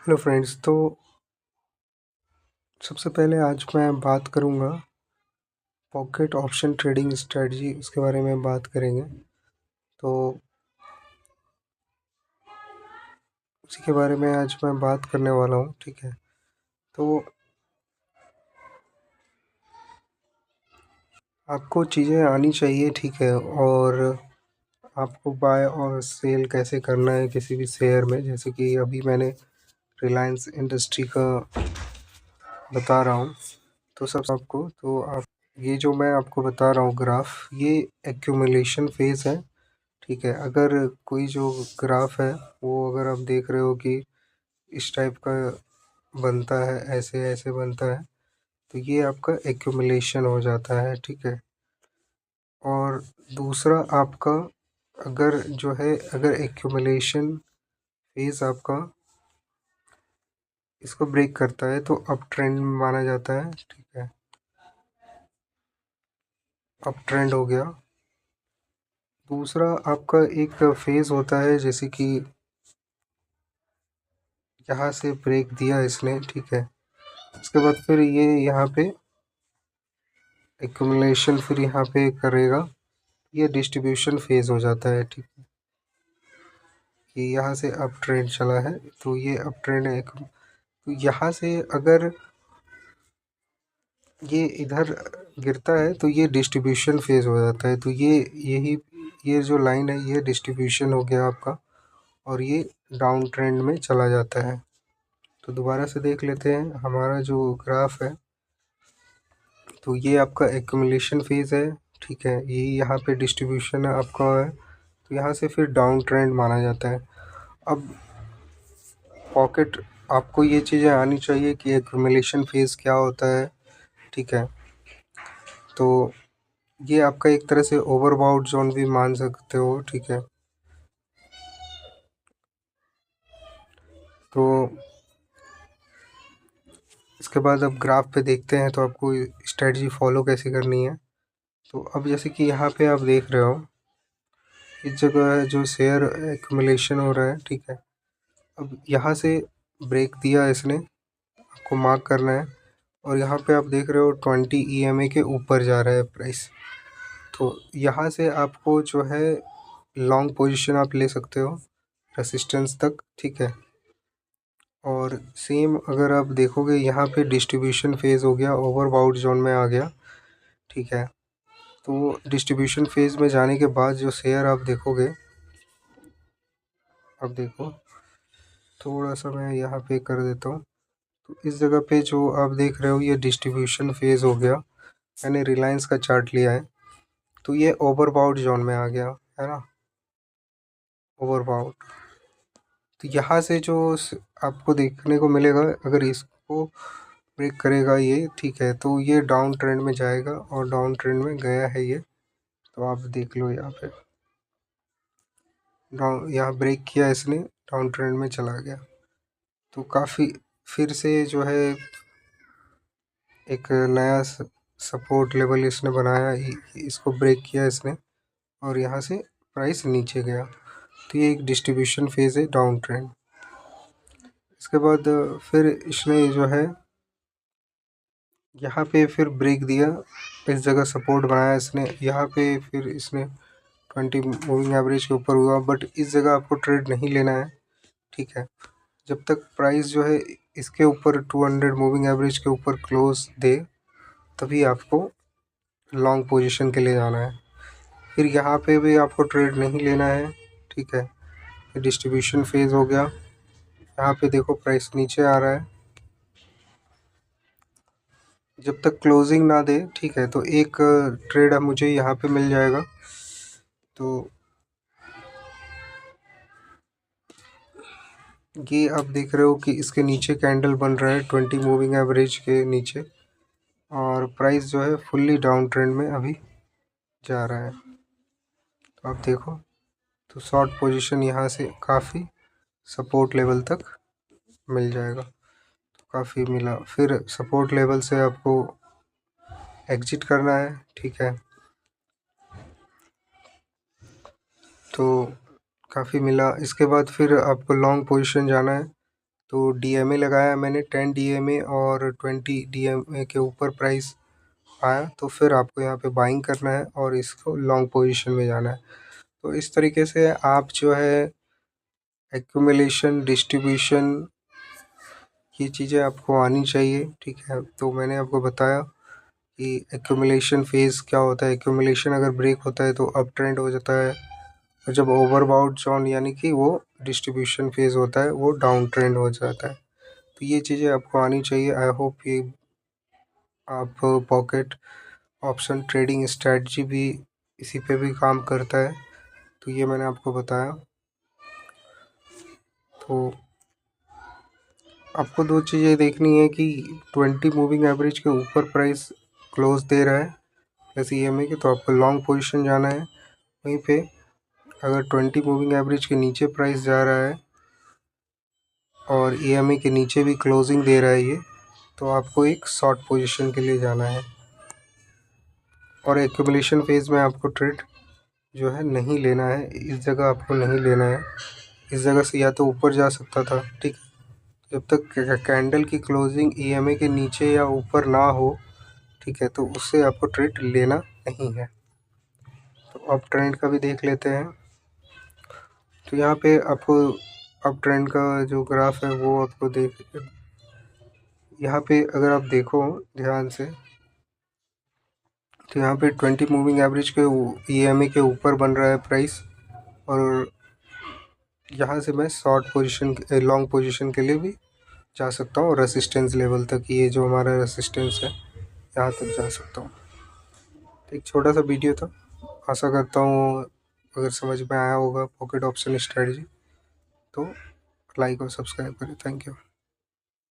Hello friends. तो सबसे पहले आज मैं बात करूंगा पॉकेट ऑप्शन ट्रेडिंग स्ट्रेटजी, उसके बारे में बात करेंगे। तो उसी के बारे में आज मैं बात करने वाला हूं, ठीक है। तो आपको चीज़ें आनी चाहिए, ठीक है। और आपको बाय और सेल कैसे करना है किसी भी शेयर में, जैसे कि अभी मैंने रिलायंस इंडस्ट्री का बता रहा हूँ। तो सब आपको तो आप ये जो मैं आपको बता रहा हूँ ग्राफ, ये एक्यूमुलेशन फेज़ है, ठीक है। अगर कोई जो ग्राफ है वो अगर आप देख रहे हो कि इस टाइप का बनता है, ऐसे ऐसे बनता है, तो ये आपका एक्यूमुलेशन हो जाता है, ठीक है। और दूसरा आपका अगर जो है, अगर एक्यूमुलेशन फेज आपका इसको ब्रेक करता है तो अप ट्रेंड माना जाता है, ठीक है। अप ट्रेंड हो गया। दूसरा आपका एक फेज होता है, जैसे कि यहाँ से ब्रेक दिया इसने, ठीक है। उसके बाद फिर ये यहाँ पे एक्यूमुलेशन फिर यहाँ पे करेगा, ये डिस्ट्रीब्यूशन फेज हो जाता है, ठीक है। कि यहाँ से अप ट्रेंड चला है तो ये अप ट्रेंड है। तो यहाँ से अगर ये इधर गिरता है तो ये डिस्ट्रीब्यूशन फेज हो जाता है। तो यही ये जो लाइन है ये डिस्ट्रीब्यूशन हो गया आपका, और ये डाउन ट्रेंड में चला जाता है। तो दोबारा से देख लेते हैं हमारा जो ग्राफ है। तो ये आपका एक्यूमुलेशन फेज है, ठीक है। ये यहाँ पे डिस्ट्रीब्यूशन आपका है, तो यहाँ से फिर डाउन ट्रेंड माना जाता है। अब पॉकेट आपको ये चीज़ें आनी चाहिए कि एक्यूमुलेशन फेज क्या होता है, ठीक है। तो ये आपका एक तरह से ओवरबॉउट जोन भी मान सकते हो, ठीक है। तो इसके बाद अब ग्राफ पे देखते हैं तो आपको स्ट्रेटजी फॉलो कैसे करनी है। तो अब जैसे कि यहाँ पे आप देख रहे हो, इस जगह जो शेयर एक्यूमुलेशन हो रहा है, ठीक है। अब यहाँ से ब्रेक दिया इसने, आपको मार्क करना है। और यहाँ पे आप देख रहे हो 20 EMA के ऊपर जा रहा है प्राइस। तो यहाँ से आपको जो है लॉन्ग पोजीशन आप ले सकते हो रेसिस्टेंस तक, ठीक है। और सेम अगर आप देखोगे यहाँ पे डिस्ट्रीब्यूशन फेज हो गया, ओवरबाउट जोन में आ गया, ठीक है। तो डिस्ट्रीब्यूशन फेज में जाने के बाद जो शेयर आप देखोगे, अब देखो थोड़ा सा मैं यहाँ पे कर देता हूँ। तो इस जगह पे जो आप देख रहे हो ये डिस्ट्रीब्यूशन फेज हो गया। मैंने रिलायंस का चार्ट लिया है, तो ये ओवरबाउट जोन में आ गया है ना, ओवरबाउट। तो यहाँ से जो आपको देखने को मिलेगा, अगर इसको ब्रेक करेगा ये, ठीक है, तो ये डाउन ट्रेंड में जाएगा, और डाउन ट्रेंड में गया है ये। तो आप देख लो यहाँ पे डाउन, यहाँ ब्रेक किया इसने, डाउन ट्रेंड में चला गया। तो काफ़ी फिर से जो है एक नया सपोर्ट लेवल इसने बनाया, इसको ब्रेक किया इसने, और यहाँ से प्राइस नीचे गया। तो ये एक डिस्ट्रीब्यूशन फेज है, डाउन ट्रेंड। इसके बाद फिर इसने जो है यहाँ पे फिर ब्रेक दिया, इस जगह सपोर्ट बनाया इसने, यहाँ पे फिर इसने 20 मूविंग एवरेज के ऊपर हुआ। बट इस जगह आपको ट्रेड नहीं लेना है, ठीक है। जब तक प्राइस जो है इसके ऊपर 200 मूविंग एवरेज के ऊपर क्लोज दे, तभी आपको लॉन्ग पोजीशन के लिए जाना है। फिर यहाँ पे भी आपको ट्रेड नहीं लेना है, ठीक है। डिस्ट्रीब्यूशन फेज हो गया, यहाँ पे देखो प्राइस नीचे आ रहा है, जब तक क्लोजिंग ना दे, ठीक है। तो एक ट्रेड अब मुझे यहाँ पे मिल जाएगा। तो ये आप देख रहे हो कि इसके नीचे कैंडल बन रहा है 20 मूविंग एवरेज के नीचे, और प्राइस जो है फुल्ली डाउन ट्रेंड में अभी जा रहा है। तो आप देखो, तो शॉर्ट पोजीशन यहाँ से काफ़ी सपोर्ट लेवल तक मिल जाएगा। तो काफ़ी मिला, फिर सपोर्ट लेवल से आपको एग्जिट करना है, ठीक है। तो काफ़ी मिला, इसके बाद फिर आपको लॉन्ग पोजीशन जाना है। तो DMA लगाया मैंने 10 DMA और 20 DMA के ऊपर प्राइस आया तो फिर आपको यहाँ पे बाइंग करना है और इसको लॉन्ग पोजीशन में जाना है। तो इस तरीके से आप जो है एक्यूमुलेशन, डिस्ट्रीब्यूशन, ये चीज़ें आपको आनी चाहिए, ठीक है। तो मैंने आपको बताया कि एक्यूमुलेशन फेज़ क्या होता है। एक्यूमुलेशन अगर ब्रेक होता है तो अप ट्रेंड हो जाता है, और जब ओवरबाउट जोन यानी कि वो डिस्ट्रीब्यूशन फेज़ होता है वो डाउन ट्रेंड हो जाता है। तो ये चीज़ें आपको आनी चाहिए। आई होप ये आप पॉकेट ऑप्शन ट्रेडिंग स्ट्रेटजी भी इसी पे भी काम करता है, तो ये मैंने आपको बताया। तो आपको दो चीज़ें देखनी है कि 20 मूविंग एवरेज के ऊपर प्राइस क्लोज दे रहा है प्लस EMA के, तो आपको लॉन्ग पोजीशन जाना है। वहीं पे अगर 20 मूविंग एवरेज के नीचे प्राइस जा रहा है और EMA के नीचे भी क्लोजिंग दे रहा है ये, तो आपको एक शॉर्ट पोजीशन के लिए जाना है। और एक्यूमुलेशन फेज़ में आपको ट्रेड जो है नहीं लेना है, इस जगह आपको नहीं लेना है। इस जगह से या तो ऊपर जा सकता था, ठीक, जब तक कैंडल की क्लोजिंग EMA के नीचे या ऊपर ना हो, ठीक है, तो उससे आपको ट्रेड लेना नहीं है। तो अप ट्रेंड का भी देख लेते हैं। तो यहाँ पे आपको अप ट्रेंड का जो ग्राफ है वो आपको यहाँ पे अगर आप देखो ध्यान से, तो यहाँ पे 20 मूविंग एवरेज के EMA के ऊपर बन रहा है प्राइस, और यहाँ से मैं शॉर्ट पोजीशन, लॉन्ग पोजीशन के लिए भी जा सकता हूँ रेसिस्टेंस लेवल तक। ये जो हमारा रेसिस्टेंस है यहाँ तक जा सकता हूँ। तो एक छोटा सा वीडियो था, आशा करता हूँ अगर समझ में आया होगा पॉकेट ऑप्शन स्ट्रेटजी, तो लाइक और सब्सक्राइब करें। Thank you.